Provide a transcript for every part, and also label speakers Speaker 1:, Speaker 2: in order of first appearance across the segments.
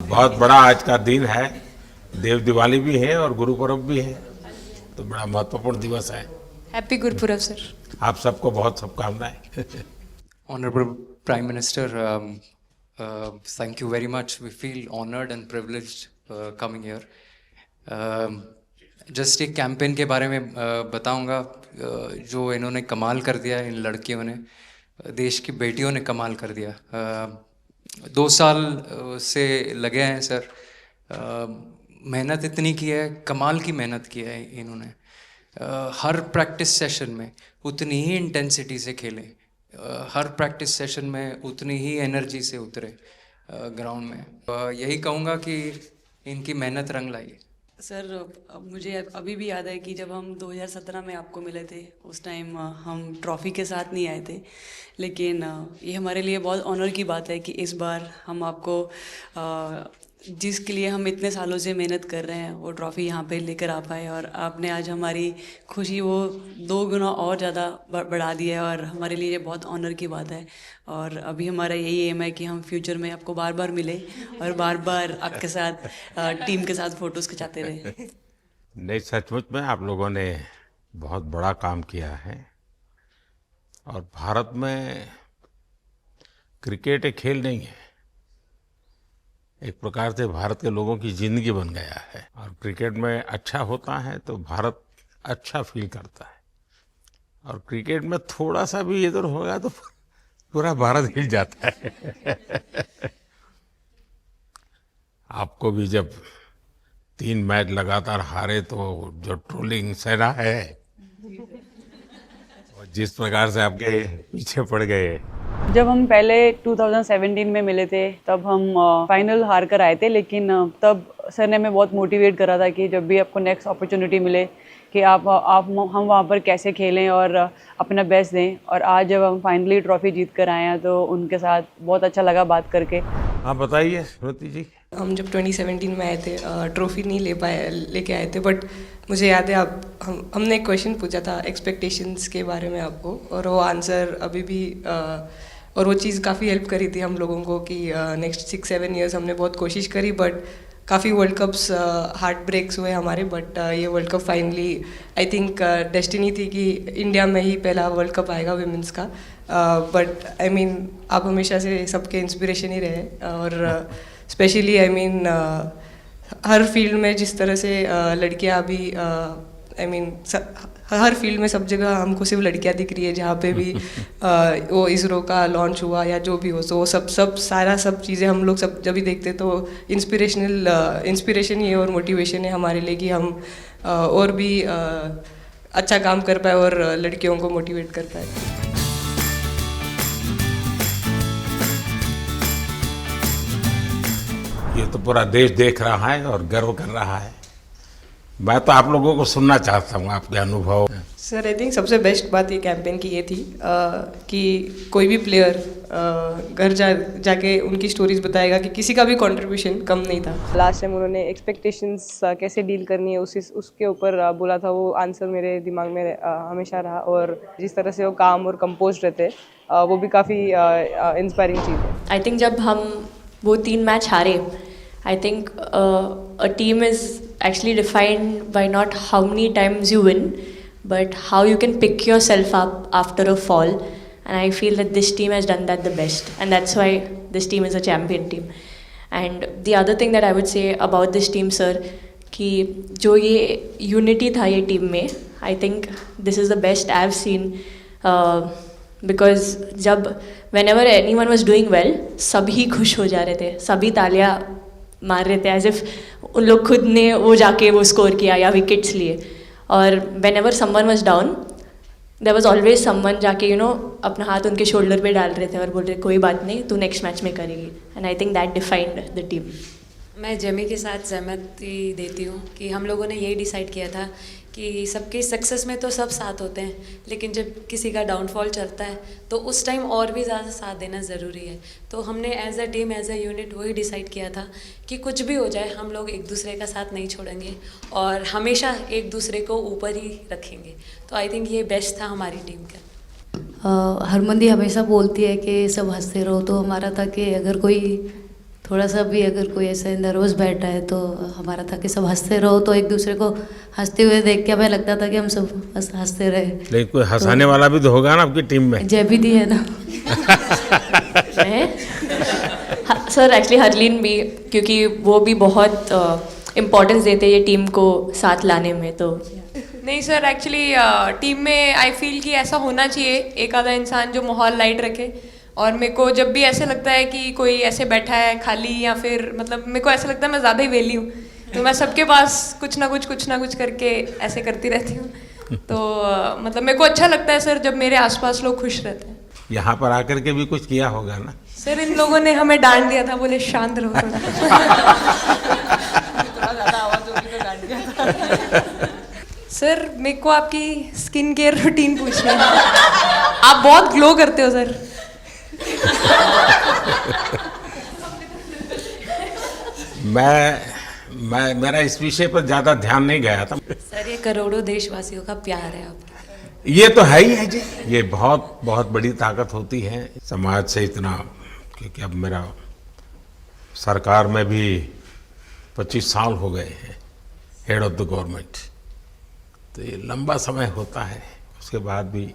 Speaker 1: बहुत बड़ा आज का दिन है, देव दिवाली भी है और गुरु पर्व भी है, तो बड़ा महत्वपूर्ण दिवस है।
Speaker 2: Happy Gurpurab sir.
Speaker 1: आप सबको बहुत शुभकामनाएं।
Speaker 3: Honorable Prime Minister, thank you very much. We feel honored and privileged coming here. Just एक कैंपेन के बारे में बताऊंगा जो इन्होंने कमाल कर दिया, इन लड़कियों ने, देश की बेटियों ने कमाल कर दिया। 2 साल से लगे हैं सर, मेहनत इतनी की है, कमाल की मेहनत की है इन्होंने। हर प्रैक्टिस सेशन में उतनी ही इंटेंसिटी से खेले, हर प्रैक्टिस सेशन में उतनी ही एनर्जी से उतरे ग्राउंड में। यही कहूँगा कि इनकी मेहनत रंग लाई।
Speaker 4: सर मुझे अभी भी याद है कि जब हम 2017 में आपको मिले थे, उस टाइम हम ट्रॉफ़ी के साथ नहीं आए थे, लेकिन ये हमारे लिए बहुत ऑनर की बात है कि इस बार हम आपको जिसके लिए हम इतने सालों से मेहनत कर रहे हैं वो ट्रॉफ़ी यहाँ पे लेकर आ पाए, और आपने आज हमारी खुशी वो 2 गुना और ज़्यादा बढ़ा दिया है, और हमारे लिए ये बहुत ऑनर की बात है। और अभी हमारा यही एम है कि हम फ्यूचर में आपको बार बार मिले और बार बार आपके साथ टीम के साथ फ़ोटोज़ खिंचाते रहे।
Speaker 1: नहीं, सचमुच में आप लोगों ने बहुत बड़ा काम किया है, और भारत में क्रिकेट एक खेल नहीं है, एक प्रकार से भारत के लोगों की जिंदगी बन गया है, और क्रिकेट में अच्छा होता है तो भारत अच्छा फील करता है, और क्रिकेट में थोड़ा सा भी इधर होगा तो पूरा भारत हिल जाता है। आपको भी जब 3 मैच लगातार हारे तो जो ट्रोलिंग सहना है, और जिस प्रकार से आपके पीछे पड़ गए।
Speaker 4: जब हम पहले 2017 में मिले थे तब हम फाइनल हार कर आए थे, लेकिन तब सर ने हमें बहुत मोटिवेट करा था कि जब भी आपको नेक्स्ट अपॉर्चुनिटी मिले कि आप हम वहाँ पर कैसे खेलें और अपना बेस्ट दें। और आज जब हम फाइनली ट्रॉफ़ी जीत कर आए हैं तो उनके साथ बहुत अच्छा लगा बात करके।
Speaker 1: हाँ बताइए श्रुति जी।
Speaker 2: हम जब 2017 में आए थे, ट्रॉफ़ी नहीं लेके आए थे, बट मुझे याद है हमने एक क्वेश्चन पूछा था एक्सपेक्टेशंस के बारे में आपको, और वो आंसर अभी भी और वो चीज़ काफ़ी हेल्प करी थी हम लोगों को कि नेक्स्ट 6-7 ईयर्स हमने बहुत कोशिश करी, बट काफ़ी वर्ल्ड कप्स हार्ट ब्रेक्स हुए हमारे, बट ये world cup finally I think destiny थी कि इंडिया में ही पहला वर्ल्ड कप आएगा विमेंस का। बट आई मीन आप हमेशा से सबके इंस्पिरेशन ही रहे, और specially I mean her field में जिस तरह से लड़कियां अभी आई मीन हर फील्ड में सब जगह हमको सिर्फ लड़कियां दिख रही है, जहाँ पे भी वो इसरो का लॉन्च हुआ या जो भी हो, तो वो सब चीज़ें हम लोग सब जब भी देखते तो इंस्पिरेशन ही है और मोटिवेशन है हमारे लिए कि हम और भी अच्छा काम कर पाए और लड़कियों को मोटिवेट कर पाए।
Speaker 1: ये तो पूरा देश देख रहा है और गर्व कर रहा है। मैं तो आप लोगों को सुनना चाहता हूँ आपके अनुभव।
Speaker 2: सर आई थिंक सबसे बेस्ट बात ये कैंपेन की ये थी कि कोई भी प्लेयर घर जाके उनकी स्टोरीज बताएगा कि किसी का भी कंट्रीब्यूशन कम नहीं था। लास्ट टाइम उन्होंने एक्सपेक्टेशंस कैसे डील करनी है उसके ऊपर बोला था, वो आंसर मेरे दिमाग में हमेशा रहा, और जिस तरह से वो काम और कंपोज रहते वो भी काफ़ी इंस्पायरिंग चीज़ है।
Speaker 5: आई थिंक जब हम वो 3 मैच हारे, I think a team is actually defined by not how many times you win, but how you can pick yourself up after a fall. And I feel that this team has done that the best, and that's why this team is a champion team. And the other thing that I would say about this team, sir, कि जो ये unity था ये team में, I think this is the best I've seen. Because जब whenever anyone was doing well, सभी खुश हो जा रहे थे, सभी तालियां मार रहे थे, एज इफ उन लोग खुद ने वो जाके वो स्कोर किया या विकेट्स लिए। और whenever someone was down, there was always someone जाके अपना हाथ उनके शोल्डर पे डाल रहे थे और बोल रहे कोई बात नहीं, तू नेक्स्ट मैच में करेगी। And I think that defined the team.
Speaker 6: मैं जेमी के साथ सहमति देती हूँ कि हम लोगों ने यही डिसाइड किया था कि सबकी सक्सेस में तो सब साथ होते हैं, लेकिन जब किसी का डाउनफॉल चलता है तो उस टाइम और भी ज़्यादा साथ देना ज़रूरी है। तो हमने as a team, as a unit वही डिसाइड किया था कि कुछ भी हो जाए हम लोग एक दूसरे का साथ नहीं छोड़ेंगे और हमेशा एक दूसरे को ऊपर ही रखेंगे। तो आई थिंक ये बेस्ट था हमारी टीम का।
Speaker 7: हरमन दी हमेशा बोलती है कि सब हंसते रहो, तो हमारा था कि अगर कोई थोड़ा सा भी अगर कोई ऐसे नर्वस बैठा है तो हमारा था कि सब हंसते रहो, तो एक दूसरे को हंसते हुए देख के हमें लगता था कि हम सब हंसते रहे।
Speaker 1: लेकिन कोई हंसाने वाला भी तो होगा ना आपकी टीम में?
Speaker 7: जैविदी है ना।
Speaker 5: सर एक्चुअली हरलीन भी, क्योंकि वो भी बहुत इम्पोर्टेंस देते हैं ये टीम को साथ लाने में। तो
Speaker 2: नहीं सर, एक्चुअली टीम में आई फील कि ऐसा होना चाहिए एक आधा इंसान जो माहौल लाइट रखे। और मेरे को जब भी ऐसे लगता है कि कोई ऐसे बैठा है खाली, या फिर मतलब मेरे को ऐसा लगता है मैं ज़्यादा ही वेली हूँ, तो मैं सबके पास कुछ ना कुछ करके ऐसे करती रहती हूँ। तो मतलब मेरे को अच्छा लगता है सर जब मेरे आसपास लोग खुश रहते हैं।
Speaker 1: यहाँ पर आकर के भी कुछ किया होगा ना?
Speaker 2: सर इन लोगों ने हमें डांट दिया था, बोले शांत रहो थोड़ा। ज़्यादा आवाज़ होगी तो डांट दिया था। सर मेरे को आपकी स्किन केयर रूटीन पूछना है। आप बहुत ग्लो करते हो सर।
Speaker 1: मैं मेरा इस विषय पर ज्यादा ध्यान नहीं गया था।
Speaker 6: सर ये करोड़ों देशवासियों का प्यार है आपका।
Speaker 1: ये तो है ही है जी, ये बहुत बहुत बड़ी ताकत होती है समाज से इतना। क्योंकि अब मेरा सरकार में भी 25 साल हो गए हैं हेड ऑफ द गवर्नमेंट, तो ये लंबा समय होता है। उसके बाद भी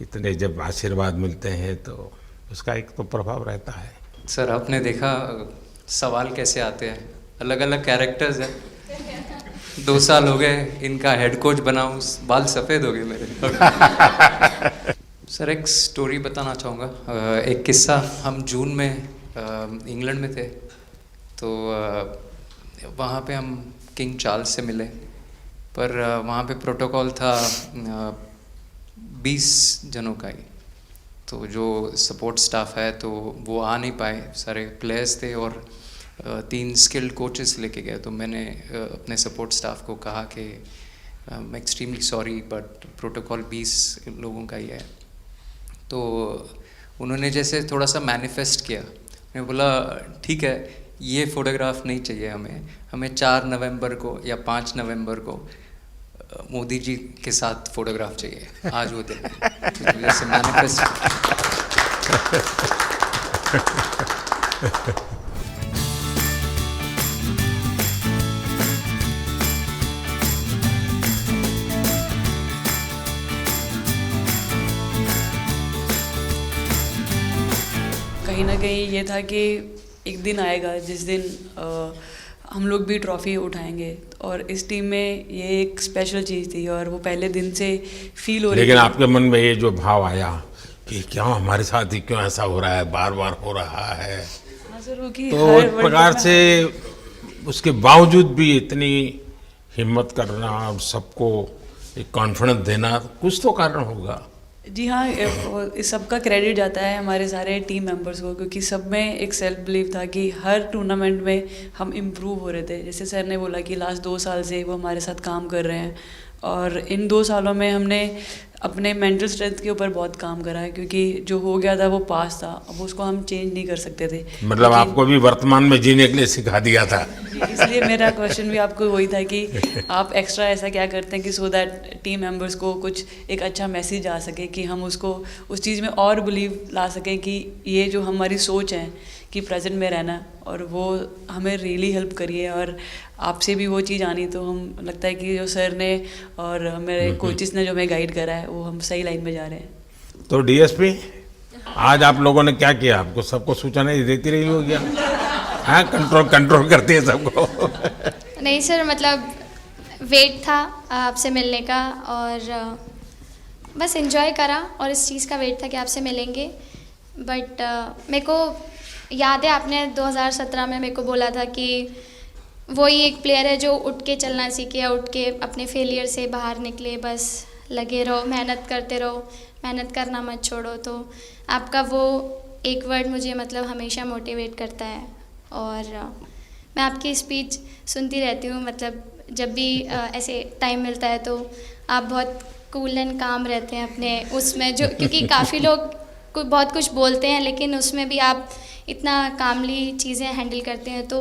Speaker 1: इतने जब आशीर्वाद मिलते हैं तो उसका एक तो प्रभाव रहता है।
Speaker 3: सर आपने देखा सवाल कैसे आते हैं, अलग अलग कैरेक्टर्स हैं। 2 साल हो गए इनका हेड कोच बनाऊं, बाल सफ़ेद हो गए मेरे। सर एक स्टोरी बताना चाहूँगा, एक किस्सा। हम जून में इंग्लैंड में थे, तो वहाँ पे हम किंग चार्ल्स से मिले, पर वहाँ पे प्रोटोकॉल था 20 जनों का ही। तो जो सपोर्ट स्टाफ है तो वो आ नहीं पाए, सारे प्लेयर्स थे और 3 स्किल्ड कोचेस लेके गए। तो मैंने अपने सपोर्ट स्टाफ को कहा कि I am extremely sorry but protocol 20 लोगों का ही है। तो उन्होंने जैसे थोड़ा सा मैनिफेस्ट किया, मैं बोला ठीक है ये फ़ोटोग्राफ नहीं चाहिए हमें 4 नवंबर को या 5 नवंबर को मोदी जी के साथ फोटोग्राफ चाहिए, आज वो दिन है। तो जैसे मैनिफेस्ट।
Speaker 4: कहीं ना कहीं ये था कि एक दिन आएगा जिस दिन हम लोग भी ट्रॉफ़ी उठाएंगे, और इस टीम में ये एक स्पेशल चीज़ थी और वो पहले दिन से फील हो रही थी।
Speaker 1: लेकिन आपके मन में ये जो भाव आया कि क्यों हमारे साथ ही क्यों ऐसा हो रहा है, बार बार हो रहा है,
Speaker 4: हाँ सर, वो कि
Speaker 1: तो
Speaker 4: हर
Speaker 1: एक प्रकार से उसके बावजूद भी इतनी हिम्मत करना और सबको एक कॉन्फिडेंस देना, कुछ तो कारण होगा।
Speaker 4: जी हाँ, इस सब का क्रेडिट जाता है हमारे सारे टीम मेंबर्स को, क्योंकि सब में एक सेल्फ बिलीव था कि हर टूर्नामेंट में हम इम्प्रूव हो रहे थे। जैसे सर ने बोला कि लास्ट 2 साल से वो हमारे साथ काम कर रहे हैं, और इन 2 सालों में हमने अपने मेंटल स्ट्रेंथ के ऊपर बहुत काम करा है, क्योंकि जो हो गया था वो पास था, अब उसको हम चेंज नहीं कर सकते थे।
Speaker 1: मतलब आपको भी वर्तमान में जीने के लिए सिखा दिया था।
Speaker 4: इसलिए मेरा क्वेश्चन भी आपको वही था कि आप एक्स्ट्रा ऐसा क्या करते हैं कि सो दैट टीम मेंबर्स को कुछ एक अच्छा मैसेज आ सके, कि हम उसको उस चीज़ में और बिलीव ला सकें कि ये जो हमारी सोच है कि प्रेजेंट में रहना, और वो हमें रियली हेल्प करिए। और आपसे भी वो चीज़ आनी, तो हम लगता है कि जो सर ने और मेरे कोचेस ने जो हमें गाइड करा है वो हम सही लाइन में जा रहे हैं।
Speaker 1: तो डीएसपी आज आप लोगों ने क्या किया? आपको सबको सूचना देती रही होगी, हाँ? कंट्रोल करती है सबको।
Speaker 8: नहीं सर, मतलब वेट था आपसे मिलने का, और बस एंजॉय करा, और इस चीज़ का वेट था कि आपसे मिलेंगे। बट मेरे को याद है आपने 2017 में मेरे को बोला था कि वही एक प्लेयर है जो उठ के चलना सीखे, या उठ के अपने फेलियर से बाहर निकले, बस लगे रहो, मेहनत करते रहो, मेहनत करना मत छोड़ो। तो आपका वो एक वर्ड मुझे मतलब हमेशा मोटिवेट करता है, और मैं आपकी स्पीच सुनती रहती हूँ। मतलब जब भी ऐसे टाइम मिलता है तो आप बहुत कूल एंड काम रहते हैं अपने उसमें, जो क्योंकि काफ़ी लोग बहुत कुछ बोलते हैं, लेकिन उसमें भी आप इतना कामली चीज़ें हैंडल करते हैं, तो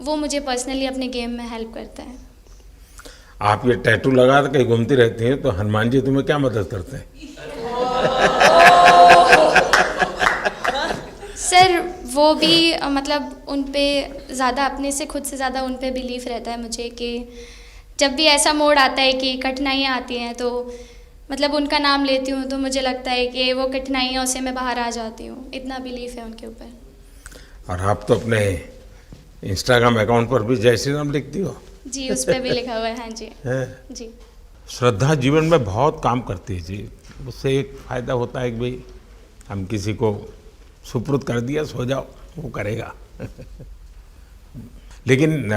Speaker 8: वो मुझे पर्सनली अपने गेम में हेल्प करता है।
Speaker 1: आप ये टैटू लगा के कहीं घूमती रहती हैं, तो हनुमान जी तुम्हें क्या मदद करते हैं?
Speaker 8: सर वो भी मतलब उन पे ज़्यादा अपने से खुद से ज़्यादा उन पे बिलीफ रहता है मुझे कि जब भी ऐसा मोड़ आता है कि कठिनाइयाँ आती हैं तो मतलब उनका नाम लेती हूँ तो मुझे लगता है कि वो कठिनाइयों से मैं बाहर आ जाती हूँ, इतना बिलीफ है उनके ऊपर।
Speaker 1: और आप तो अपने इंस्टाग्राम अकाउंट पर भी जय श्री राम लिखती हो।
Speaker 8: जी, उस पर भी लिखा हुआ है। हाँ जी।
Speaker 1: हैं?
Speaker 8: जी।
Speaker 1: श्रद्धा जीवन में बहुत काम करती है जी। उससे एक फ़ायदा होता है कि भाई हम किसी को सुपुर्द कर दिया, सो जाओ, वो करेगा। लेकिन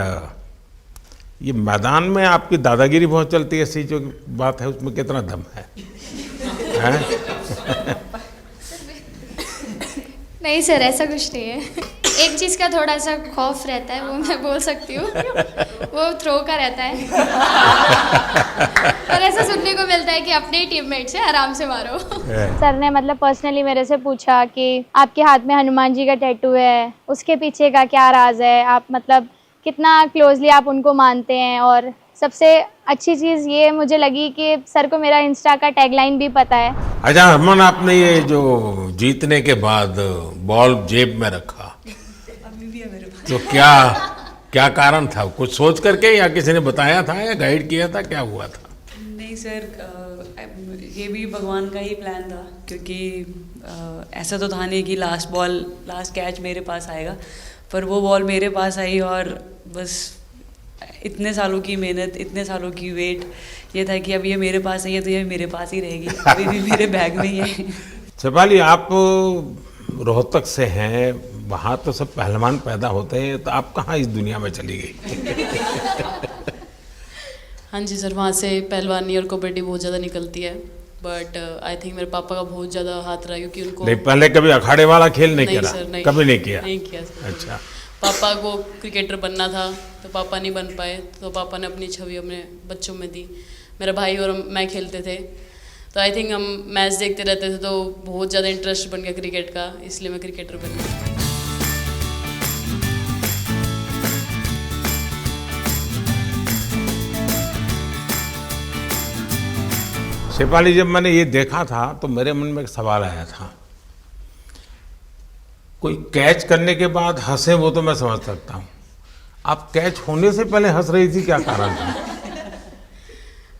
Speaker 1: ये मैदान में आपकी दादागिरी बहुत चलती है, ऐसी जो बात है उसमें कितना दम है?
Speaker 8: नहीं सर, ऐसा कुछ नहीं है। एक चीज़ का थोड़ा सा खौफ रहता है, वो मैं बोल सकती हूँ, वो थ्रो का रहता है। और ऐसा सुनने को मिलता है कि अपने ही टीममेट से आराम से मारो।
Speaker 9: सर ने मतलब पर्सनली मेरे से पूछा कि आपके हाथ में हनुमान जी का टैटू है, उसके पीछे का क्या राज है, आप मतलब कितना क्लोजली आप उनको मानते हैं। और सबसे अच्छी चीज़ ये मुझे लगी कि सर को मेरा इंस्टा का टैगलाइन भी पता है।
Speaker 1: अच्छा हरमन, आपने ये जो जीतने के बाद बॉल जेब में रखा,
Speaker 4: अभी भी है मेरे पास।
Speaker 1: तो क्या कारण था? कुछ सोच करके या किसी ने बताया था या गाइड किया था, क्या हुआ था?
Speaker 4: नहीं सर, ये भी भगवान का ही प्लान था, क्योंकि ऐसा तो था नहीं कि लास्ट कैच मेरे पास आएगा, पर वो बॉल मेरे पास आई और बस इतने सालों की मेहनत, इतने सालों की वेट, ये था कि अब ये मेरे पास आई है तो ये मेरे पास ही रहेगी, अभी भी मेरे बैग में ही है।
Speaker 1: शेफाली, आप रोहतक से हैं, वहाँ तो सब पहलवान पैदा होते हैं, तो आप कहाँ इस दुनिया में चली गई?
Speaker 10: हाँ जी सर, वहाँ से पहलवानी और कबड्डी बहुत ज़्यादा निकलती है, बट आई थिंक मेरे पापा का बहुत ज़्यादा हाथ रहा, क्योंकि उनको
Speaker 1: नहीं, पहले कभी अखाड़े वाला खेल नहीं
Speaker 10: नहीं
Speaker 1: करा?
Speaker 10: सर, नहीं,
Speaker 1: कभी नहीं किया?
Speaker 10: नहीं किया सर।
Speaker 1: अच्छा।
Speaker 10: पापा को क्रिकेटर बनना था तो पापा नहीं बन पाए, तो पापा ने अपनी छवि अपने बच्चों में दी। मेरा भाई और मैं खेलते थे, तो आई थिंक हम मैच देखते रहते थे, तो बहुत ज़्यादा इंटरेस्ट बन गया क्रिकेट का, इसलिए मैं क्रिकेटर बन गई।
Speaker 1: शेफाली, जब मैंने ये देखा था तो मेरे मन में एक सवाल आया था। कोई कैच करने के बाद हंसे वो तो मैं समझ सकता हूँ, आप कैच होने से पहले हंस रही थी, क्या कारण था?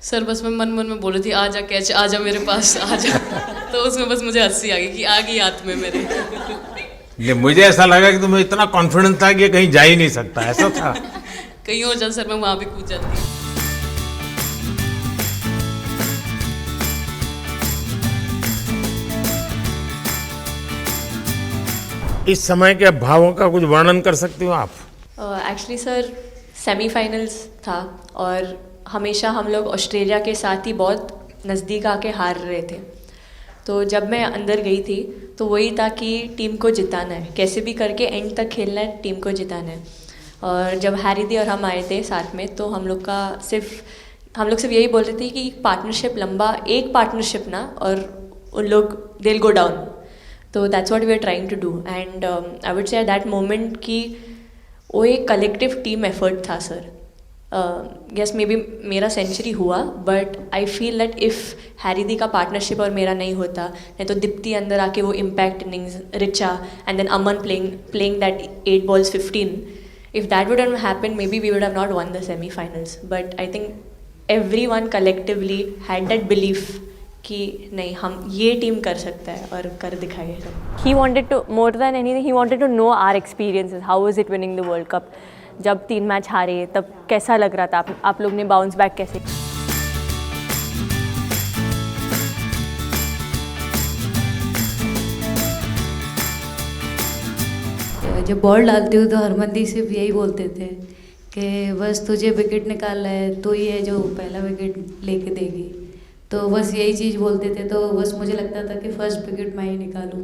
Speaker 10: सर बस मैं मन में बोल रही थी, आजा कैच, आजा मेरे पास, आजा। तो उसमें बस मुझे हंसी आ गई कि आ गई हाथ में मेरे।
Speaker 1: नहीं, मुझे ऐसा लगा कि तुम्हें इतना कॉन्फिडेंस था कि ये कहीं जा ही नहीं सकता, ऐसा था?
Speaker 10: कहीं और जा सर, मैं वहाँ भी कूद जाती।
Speaker 1: इस समय के भावों का कुछ वर्णन कर सकती हो आप?
Speaker 5: एक्चुअली सर, सेमीफाइनल्स था और हमेशा हम लोग ऑस्ट्रेलिया के साथ ही बहुत नज़दीक आके हार रहे थे। तो जब मैं अंदर गई थी तो वही था कि टीम को जिताना है, कैसे भी करके एंड तक खेलना है, टीम को जिताना है। और जब हैरी दी और हम आए थे साथ में, तो हम लोग सिर्फ यही बोल रहे थे कि पार्टनरशिप लंबा, एक पार्टनरशिप ना, और उन लोग दे विल गो डाउन। तो that's what we are trying to do, and I would say that moment कि वो एक कलेक्टिव टीम एफर्ट था सर। यस, मे बी मेरा सेंचुरी हुआ, but I feel that if Harry दी का partnership और मेरा नहीं होता, नहीं तो दीप्ति अंदर आके वो impact innings, Richa and then Aman playing that 8 balls 15, if that would have happened, maybe we would have not won the semi-finals. But I think everyone collectively had that belief कि नहीं, हम ये टीम कर सकता है और कर दिखाएगा।
Speaker 11: He wanted to, more than anything, he wanted to know our experiences. How was it winning the World Cup? जब 3 मैच हारे तब कैसा लग रहा था? आप लोग ने बाउंस बैक कैसे?
Speaker 7: जब बॉल डालती हूँ तो हरमन दी सिर्फ यही बोलते थे कि बस तुझे विकेट निकालना है, तो ही है जो पहला विकेट लेके देगी। तो बस यही चीज़ बोलते थे, तो बस मुझे लगता था कि फर्स्ट विकेट मैं ही निकालूं।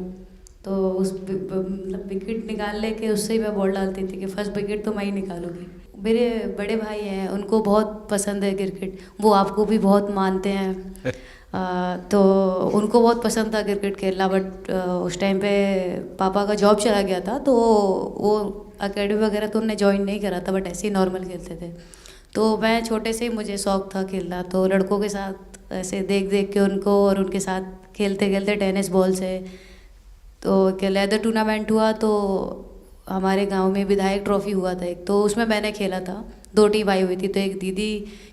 Speaker 7: तो उस मतलब विकेट निकाल लेके उससे ही मैं बॉल डालती थी कि फर्स्ट विकेट तो मैं ही निकालूंगी। मेरे बड़े भाई हैं, उनको बहुत पसंद है क्रिकेट, वो आपको भी बहुत मानते हैं। तो उनको बहुत पसंद था क्रिकेट खेलना, बट उस टाइम पे पापा का जॉब चला गया था, तो वो अकेडमी वगैरह तो उन्होंने ज्वाइन नहीं करा था, बट ऐसे ही नॉर्मल खेलते थे। तो मैं छोटे से ही मुझे शौक था खेलना, तो लड़कों के साथ ऐसे देख देख के उनको और उनके साथ खेलते खेलते टेनिस बॉल से, तो लेदर टूर्नामेंट हुआ तो हमारे गांव में विधायक ट्रॉफी हुआ था एक, तो उसमें मैंने खेला था। 2 टीम आई हुई थी, तो एक दीदी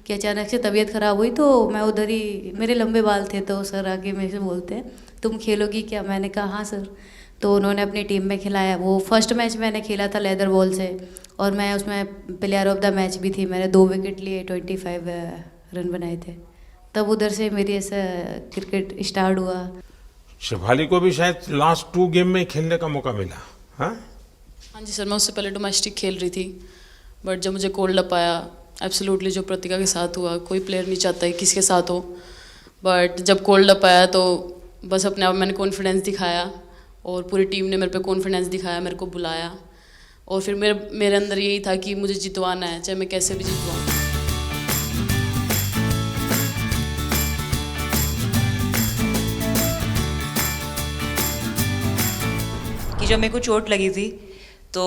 Speaker 7: की अचानक से तबीयत ख़राब हुई तो मैं उधर ही, मेरे लंबे बाल थे तो सर आके मेरे से बोलते हैं तुम खेलोगी क्या? मैंने कहा हाँ सर। तो उन्होंने अपनी टीम में खिलाया। वो फर्स्ट मैच मैंने खेला था लेदर बॉल से, और मैं उसमें प्लेयर ऑफ द मैच भी थी। मैंने 2 विकेट लिए, 25 रन बनाए थे। तब उधर से मेरी ऐसा क्रिकेट स्टार्ट हुआ।
Speaker 1: शेफाली को भी शायद लास्ट 2 गेम में खेलने का मौका मिला। हाँ
Speaker 10: हाँ जी सर, मैं उससे पहले डोमेस्टिक खेल रही थी, बट जब मुझे कोल्ड अप आया, एब्सोल्युटली जो प्रतिका के साथ हुआ, कोई प्लेयर नहीं चाहता है किसके साथ हो, बट जब कोल्ड अप आया तो बस अपने आप मैंने कॉन्फिडेंस दिखाया, और पूरी टीम ने मेरे पे कॉन्फिडेंस दिखाया, मेरे को बुलाया, और फिर मेरे अंदर यही था कि मुझे जितवाना है, चाहे मैं कैसे भी जितवाऊँ।
Speaker 12: कि जब मेरे को चोट लगी थी तो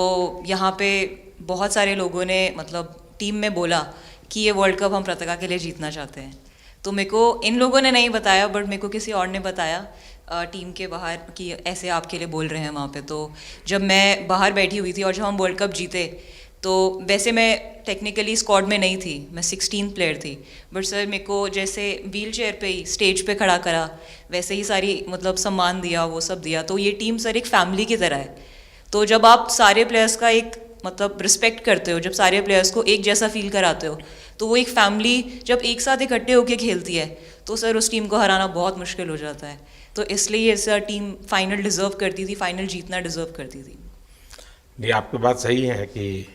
Speaker 12: यहाँ पे बहुत सारे लोगों ने मतलब टीम में बोला कि ये वर्ल्ड कप हम प्रतिका के लिए जीतना चाहते हैं। तो मेरे को इन लोगों ने नहीं बताया, बट मेरे को किसी और ने बताया टीम के बाहर कि ऐसे आपके लिए बोल रहे हैं वहाँ पे। तो जब मैं बाहर बैठी हुई थी और जब हम वर्ल्ड कप जीते, तो वैसे मैं टेक्निकली स्क्वाड में नहीं थी, मैं 16th प्लेयर थी, बट सर मेरे को जैसे व्हील चेयर पे ही स्टेज पे खड़ा करा, वैसे ही सारी मतलब सम्मान दिया, वो सब दिया। तो ये टीम सर एक फैमिली की तरह है। तो जब आप सारे प्लेयर्स का एक मतलब रिस्पेक्ट करते हो, जब सारे प्लेयर्स को एक जैसा फील कराते हो, तो वो एक फैमिली जब एक साथ इकट्ठे होकर खेलती है तो सर उस टीम को हराना बहुत मुश्किल हो जाता है। तो इसलिए ये सर टीम फाइनल डिज़र्व करती थी, फाइनल जीतना डिज़र्व करती थी।
Speaker 1: ये आपकी बात सही है कि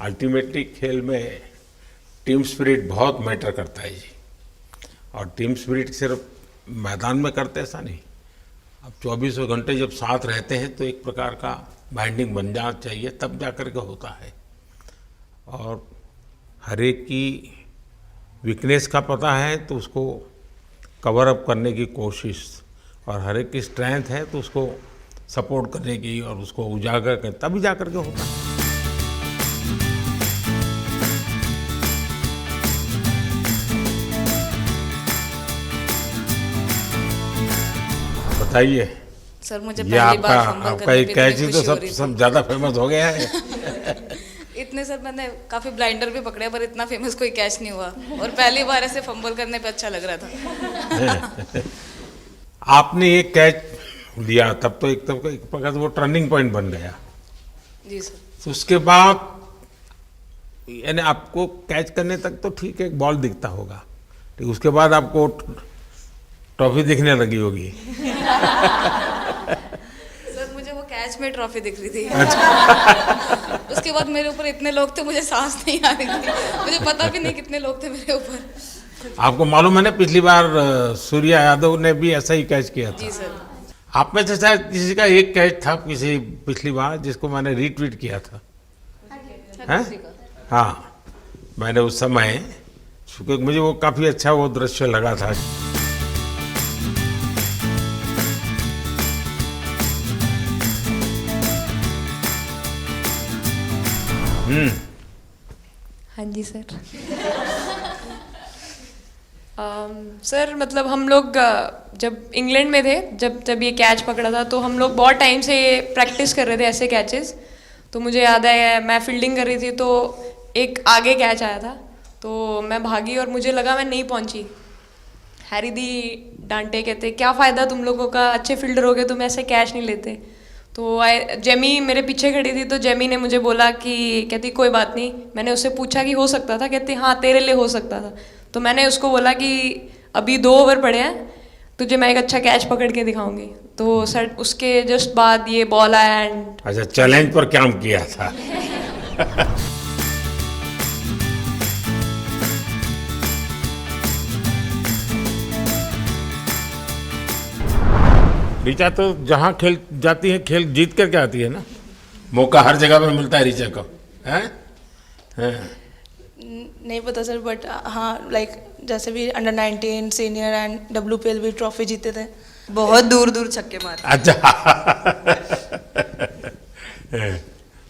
Speaker 1: अल्टीमेटली खेल में टीम स्पिरिट बहुत मैटर करता है जी। और टीम स्पिरिट सिर्फ मैदान में करते ऐसा नहीं, अब 24 घंटे जब साथ रहते हैं तो एक प्रकार का बाइंडिंग बन जाना चाहिए, तब जा कर के होता है। और हर एक की वीकनेस का पता है तो उसको कवर अप करने की कोशिश, और हर एक की स्ट्रेंथ है तो उसको सपोर्ट करने की और उसको उजागर कर, तभी जा कर के होता है। बताइए
Speaker 13: सर, मुझे
Speaker 1: ये
Speaker 13: पहली बार फंबल
Speaker 1: आपका
Speaker 13: करने
Speaker 1: एक
Speaker 13: पे
Speaker 1: कैच
Speaker 13: इतनी
Speaker 1: ही तो
Speaker 13: खुशी हो रही
Speaker 1: सब ज़्यादा फेमस हो गया है।
Speaker 13: इतने सर मैंने काफ़ी ब्लाइंडर भी पकड़े, पर इतना फेमस कोई कैच नहीं हुआ, और पहली बार ऐसे फंबल करने पे अच्छा लग रहा था।
Speaker 1: आपने एक कैच लिया तब तो एक प्रकार से वो टर्निंग पॉइंट बन गया
Speaker 13: जी सर।
Speaker 1: तो उसके बाद यानी आपको कैच करने तक तो ठीक है, एक बॉल दिखता होगा, ठीक, उसके बाद आपको ट्रॉफी दिखने लगी होगी।
Speaker 13: सर मुझे वो कैच में ट्रॉफी दिख रही थी।
Speaker 1: अच्छा।
Speaker 13: उसके बाद मेरे ऊपर इतने लोग थे, मुझे सांस नहीं आ रही थी, मुझे पता भी नहीं कितने लोग थे मेरे ऊपर।
Speaker 1: आपको मालूम है ना, पिछली बार सूर्या यादव ने भी ऐसा ही कैच किया था।
Speaker 13: जी सर।
Speaker 1: आप में से शायद किसी का एक कैच था किसी पिछली बार जिसको मैंने रीट्वीट किया था, हैं? हाँ, मैंने उस समय, क्योंकि मुझे वो काफ़ी अच्छा वो दृश्य लगा था।
Speaker 14: हाँ जी सर। सर मतलब हम लोग जब इंग्लैंड में थे, जब ये कैच पकड़ा था, तो हम लोग बहुत टाइम से प्रैक्टिस कर रहे थे ऐसे कैचेस। तो मुझे याद है मैं फील्डिंग कर रही थी तो एक आगे कैच आया था, तो मैं भागी और मुझे लगा मैं नहीं पहुंची। हैरी दी डांटे, कहते क्या फ़ायदा तुम लोगों का, अच्छे फील्डर हो गए तुम ऐसे कैच नहीं लेते। तो जेमी मेरे पीछे खड़ी थी, तो जेमी ने मुझे बोला कि, कहती कोई बात नहीं। मैंने उससे पूछा कि हो सकता था, कहती हाँ तेरे लिए हो सकता था। तो मैंने उसको बोला कि अभी 2 ओवर पड़े हैं, तुझे मैं एक अच्छा कैच पकड़ के दिखाऊंगी। तो सर उसके जस्ट बाद ये बॉल आया एंड
Speaker 1: अच्छा, चैलेंज पर काम किया था। ऋचा तो जहाँ खेल जाती है खेल जीत करके आती है ना, मौका हर जगह पे मिलता है ऋचा को, हैं?
Speaker 15: नहीं पता सर, बट हाँ लाइक जैसे भी अंडर-19 सीनियर एंड WPL भी ट्रॉफी जीते थे,
Speaker 12: बहुत दूर दूर छक्के मारे।
Speaker 1: अच्छा।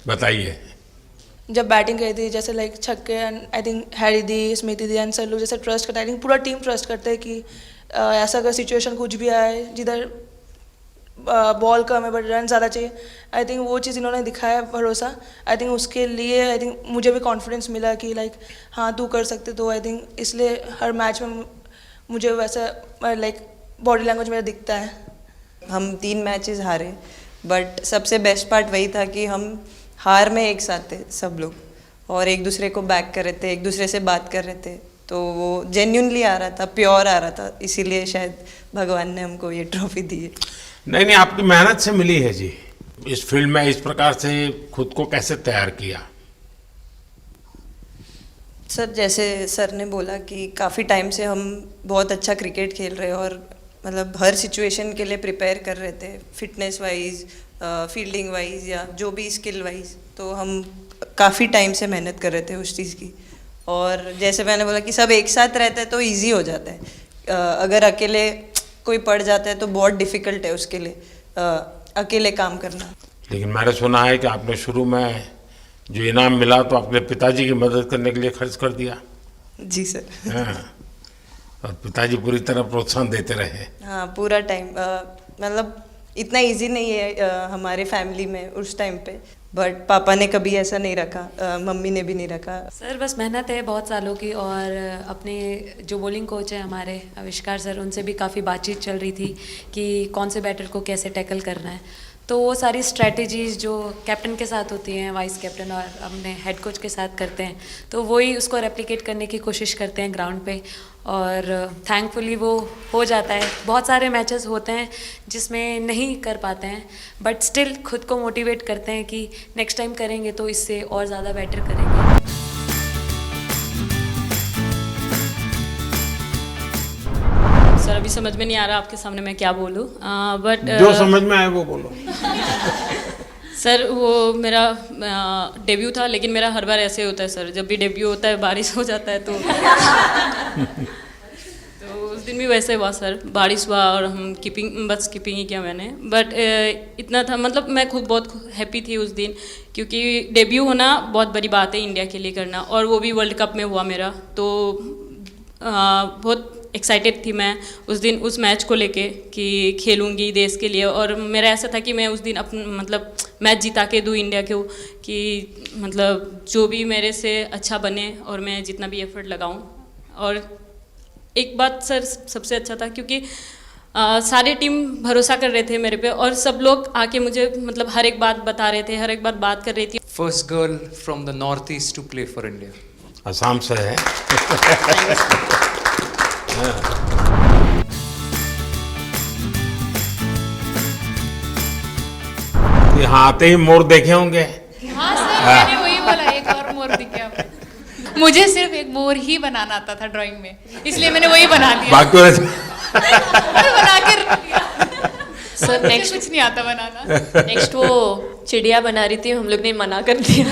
Speaker 1: बताइए।
Speaker 15: जब बैटिंग करी थी जैसे लाइक छक्के, and I think Harry the, Smiti the and sir लोग जैसे ट्रस्ट करते हैं, आई थिंक पूरा टीम ट्रस्ट करते हैं कि ऐसा अगर सिचुएशन कुछ भी आए जिधर बॉल कम है बट रन ज़्यादा चाहिए। आई थिंक वो चीज़ इन्होंने दिखाया भरोसा। आई थिंक उसके लिए आई थिंक मुझे भी कॉन्फिडेंस मिला कि लाइक हाँ तू कर सकते। तो आई थिंक इसलिए हर मैच में मुझे वैसा लाइक बॉडी लैंग्वेज मेरा दिखता है।
Speaker 16: हम 3 मैचेस हारे, बट सबसे बेस्ट पार्ट वही था कि हम हार में एक साथ थे सब लोग, और एक दूसरे को बैक कर रहे थे, एक दूसरे से बात कर रहे थे। तो वो जेन्युइनली आ रहा था, प्योर आ रहा था, इसीलिए शायद भगवान ने हमको ये ट्रॉफी दी है।
Speaker 1: नहीं, आपकी मेहनत से मिली है जी। इस फील्ड में इस प्रकार से खुद को कैसे तैयार किया?
Speaker 16: सर, जैसे सर ने बोला कि काफ़ी टाइम से हम बहुत अच्छा क्रिकेट खेल रहे हैं, और मतलब हर सिचुएशन के लिए प्रिपेयर कर रहे थे, फिटनेस वाइज, फील्डिंग वाइज या जो भी स्किल वाइज। तो हम काफ़ी टाइम से मेहनत कर रहे थे उस चीज़ की। और जैसे मैंने बोला कि सब एक साथ रहते हैं तो इजी हो जाता है। अगर अकेले कोई पड़ जाता है तो बहुत डिफ़िकल्ट है उसके लिए अकेले काम करना।
Speaker 1: लेकिन मैंने सुना है कि आपने शुरू में जो इनाम मिला तो अपने पिताजी की मदद करने के लिए खर्च कर दिया।
Speaker 16: जी सर।
Speaker 1: हाँ, और पिताजी पूरी तरह प्रोत्साहन देते रहे।
Speaker 16: हाँ, पूरा टाइम। मतलब इतना इजी नहीं है हमारे फैमिली में उस टाइम पे, बट पापा ने कभी ऐसा नहीं रखा, मम्मी ने भी नहीं रखा।
Speaker 6: सर बस मेहनत है बहुत सालों की, और अपने जो बॉलिंग कोच है हमारे आविष्कार सर, उनसे भी काफ़ी बातचीत चल रही थी कि कौन से बैटर को कैसे टैकल करना है। तो वो सारी स्ट्रेटजीज़ जो कैप्टन के साथ होती हैं, वाइस कैप्टन और अपने हेड कोच के साथ करते हैं, तो वही उसको रेप्लिकेट करने की कोशिश करते हैं ग्राउंड पे, और थैंकफुली वो हो जाता है। बहुत सारे मैचेस होते हैं जिसमें नहीं कर पाते हैं, बट स्टिल खुद को मोटिवेट करते हैं कि नेक्स्ट टाइम करेंगे तो इससे और ज़्यादा बेटर करेंगे।
Speaker 10: सर अभी समझ में नहीं आ रहा आपके सामने मैं क्या बोलूं, बट
Speaker 1: जो समझ में आए वो बोलो।
Speaker 10: सर वो मेरा डेब्यू था, लेकिन मेरा हर बार ऐसे होता है सर, जब भी डेब्यू होता है बारिश हो जाता है तो उस दिन भी वैसे हुआ सर, बारिश हुआ और हम बस कीपिंग ही किया मैंने। बट इतना था, मतलब मैं खुद बहुत हैप्पी थी उस दिन, क्योंकि डेब्यू होना बहुत बड़ी बात है इंडिया के लिए करना, और वो भी वर्ल्ड कप में हुआ मेरा। तो बहुत एक्साइटेड थी मैं उस दिन उस मैच को लेके कि खेलूंगी देश के लिए, और मेरा ऐसा था कि मैं उस दिन मतलब मैच जिता के दूँ इंडिया को, कि मतलब जो भी मेरे से अच्छा बने और मैं जितना भी एफर्ट लगाऊं। और एक बात सर सबसे अच्छा था, क्योंकि सारी टीम भरोसा कर रहे थे मेरे पे, और सब लोग आके मुझे मतलब हर एक बात बता रहे थे, हर एक बात कर रही थी।
Speaker 3: First girl from the North East to play for India.
Speaker 1: Assam से है। यहाँ आते ही मोर देखे होंगे।
Speaker 17: हाँ सर, मैंने वही बोला, एक और मोर दिखे आपको। मुझे सिर्फ एक मोर ही बनाना आता था ड्राइंग में, इसलिए मैंने वही बना दिया।
Speaker 1: बाकी
Speaker 17: बना के रख दिया।
Speaker 11: सर नेक्स्ट
Speaker 17: कुछ नहीं आता बनाना।
Speaker 11: नेक्स्ट वो चिड़िया बना रही थी, हम लोग ने मना कर दिया।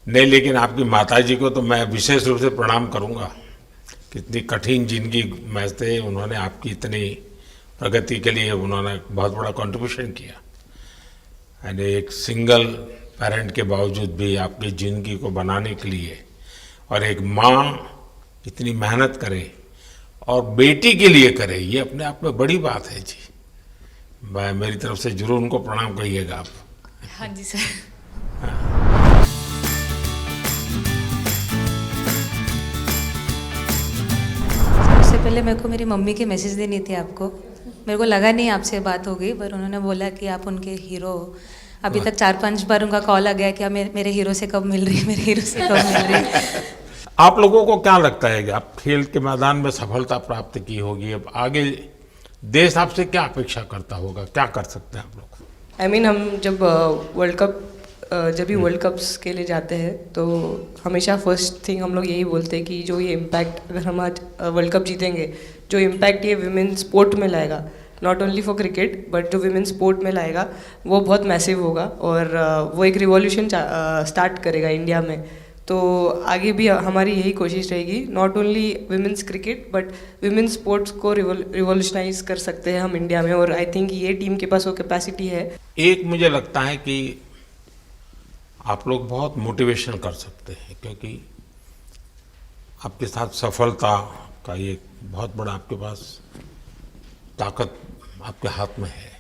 Speaker 1: नहीं, लेकिन आपकी माताजी को तो मैं विशेष रूप से प्रणाम करूंगा। कितनी कठिन जिंदगी में थे, उन्होंने आपकी इतनी प्रगति के लिए उन्होंने बहुत बड़ा कंट्रीब्यूशन किया। यानी एक सिंगल पेरेंट के बावजूद भी आपकी ज़िंदगी को बनाने के लिए, और एक माँ इतनी मेहनत करे और बेटी के लिए करे, ये अपने आप में बड़ी बात है जी। मैं मेरी तरफ से जरूर उनको प्रणाम कहिएगा आप।
Speaker 17: हाँ जी सर।
Speaker 18: सबसे पहले मेरे को मेरी मम्मी की मैसेज देनी थी आपको। मेरे को लगा नहीं आपसे बात हो गई, पर उन्होंने बोला कि आप उनके हीरो हो। अभी तक 4-5 बार उनका कॉल आ गया कि आप मेरे हीरो से कब मिल रही है, मेरे हीरो से कब मिल रही है।
Speaker 1: आप लोगों को क्या लगता है कि आप खेल के मैदान में सफलता प्राप्त की होगी, अब आगे देश आपसे क्या अपेक्षा करता होगा, क्या कर सकते हैं आप लोग?
Speaker 2: हम जब वर्ल्ड कप्स के लिए जाते हैं तो हमेशा फर्स्ट थिंग हम लोग यही बोलते हैं कि जो ये इम्पैक्ट, अगर हम आज वर्ल्ड कप जीतेंगे, जो इम्पैक्ट ये विमेन स्पोर्ट में लाएगा, not only for cricket but जो विमेन स्पोर्ट में लाएगा, वो बहुत मैसिव होगा, और वो एक रिवॉल्यूशन स्टार्ट करेगा इंडिया में। तो आगे भी हमारी यही कोशिश रहेगी, not only women's cricket but women sports को रिवॉल्यूशनाइज कर सकते हैं हम इंडिया में, और आई थिंक ये टीम के पास वो कैपेसिटी है।
Speaker 1: एक मुझे लगता है कि आप लोग बहुत मोटिवेशन कर सकते हैं, क्योंकि आपके साथ सफलता का एक बहुत बड़ा आपके पास ताकत आपके हाथ में है।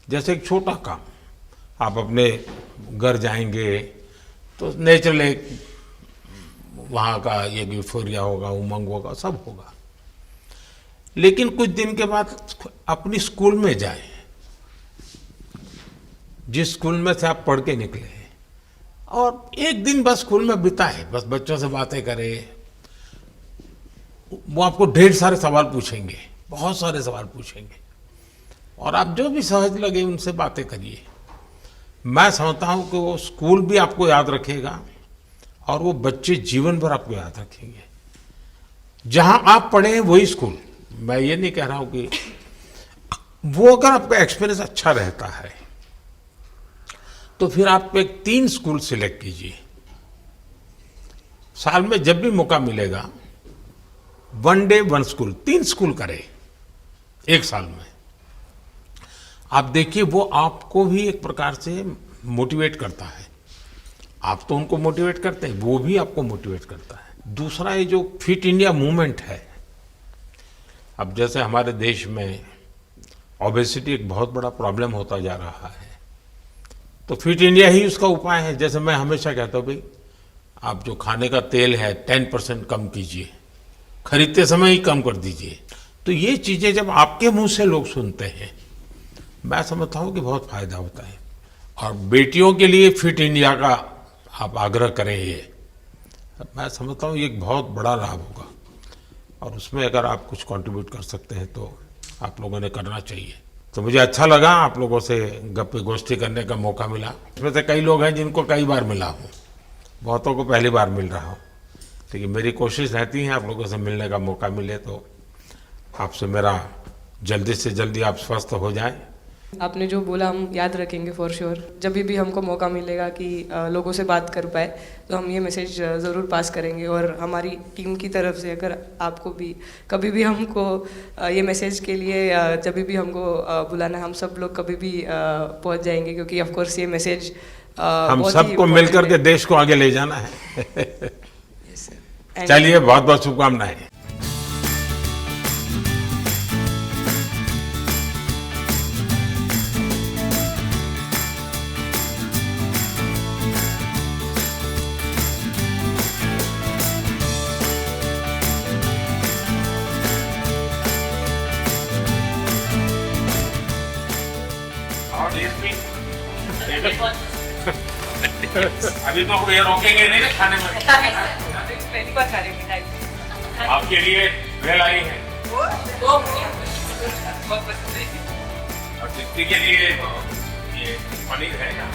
Speaker 1: जैसे एक छोटा काम, आप अपने घर जाएंगे तो नेचुरल एक वहाँ का ये यूफोरिया होगा, उमंग होगा, सब होगा। लेकिन कुछ दिन के बाद अपनी स्कूल में जाएं, जिस स्कूल में से आप पढ़ के निकले, और एक दिन बस स्कूल में बिताए, बस बच्चों से बातें करें। वो आपको ढेर सारे सवाल पूछेंगे, बहुत सारे सवाल पूछेंगे, और आप जो भी सहज लगे उनसे बातें करिए। मैं समझता हूँ कि वो स्कूल भी आपको याद रखेगा और वो बच्चे जीवन भर आपको याद रखेंगे। जहां आप पढ़े हैं वही स्कूल, मैं ये नहीं कह रहा हूं कि वो, अगर आपका एक्सपीरियंस अच्छा रहता है तो फिर आप एक 3 स्कूल सिलेक्ट कीजिए। साल में जब भी मौका मिलेगा 1 डे 1 स्कूल, 3 स्कूल करें एक साल में। आप देखिए वो आपको भी एक प्रकार से मोटिवेट करता है। आप तो उनको मोटिवेट करते हैं, वो भी आपको मोटिवेट करता है। दूसरा ये जो फिट इंडिया मूवमेंट है, अब जैसे हमारे देश में ओबेसिटी एक बहुत बड़ा प्रॉब्लम होता जा रहा है, तो फिट इंडिया ही उसका उपाय है। जैसे मैं हमेशा कहता हूँ भाई, आप जो खाने का तेल है 10% कम कीजिए, खरीदते समय ही कम कर दीजिए। तो ये चीज़ें जब आपके मुंह से लोग सुनते हैं, मैं समझता हूँ कि बहुत फायदा होता है। और बेटियों के लिए फिट इंडिया का आप आग्रह करें, ये मैं समझता हूँ ये एक बहुत बड़ा लाभ होगा, और उसमें अगर आप कुछ कंट्रीब्यूट कर सकते हैं तो आप लोगों ने करना चाहिए। तो मुझे अच्छा लगा आप लोगों से गप्पे गोष्ठी करने का मौका मिला। इसमें से कई लोग हैं जिनको कई बार मिला हूँ, बहुतों को पहली बार मिल रहा हूँ, लेकिन मेरी कोशिश रहती है आप लोगों से मिलने का मौका मिले तो आपसे मेरा जल्दी से जल्दी आप स्वस्थ हो जाए।
Speaker 2: आपने जो बोला हम याद रखेंगे फॉर श्योर। जब भी हमको मौका मिलेगा कि लोगों से बात कर पाए तो हम ये मैसेज ज़रूर पास करेंगे। और हमारी टीम की तरफ से अगर आपको भी कभी भी हमको ये मैसेज के लिए जब भी हमको बुलाना, हम सब लोग कभी भी पहुंच जाएंगे, क्योंकि ऑफ कोर्स ये मैसेज
Speaker 1: हम सबको मिलकर के देश को आगे ले जाना है। चलिए, बहुत बहुत शुभकामनाएं। अभी तो ये रोकेंगे नहीं ना खाने में।
Speaker 12: पहली बार खा रही हूँ।
Speaker 1: आपके लिए भेल आई है और चिट्ठी के लिए ये पनीर है ना,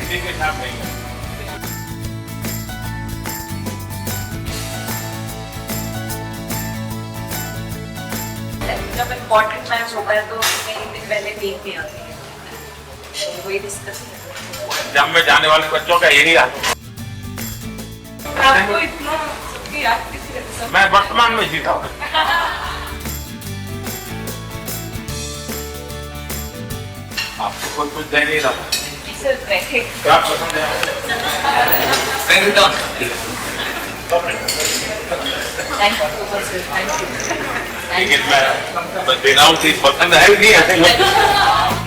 Speaker 1: इसी के साथ नहीं है।
Speaker 12: जब इम्पोर्टेंट मैच होता है तो एक दिन पहले टीम भी आती है, तो वही डिस्कस
Speaker 1: जब में जाने वाले बच्चों का यही हाल है।
Speaker 12: आपको इतना याद किसी ने?
Speaker 1: मैं वर्तमान में जीता हूँ। आपको कोई कुछ दे नहीं रहा।
Speaker 12: सिर्फ बैठे।
Speaker 1: क्या पसंद है? लेकिन मैं बिना चीज पसंद है नहीं।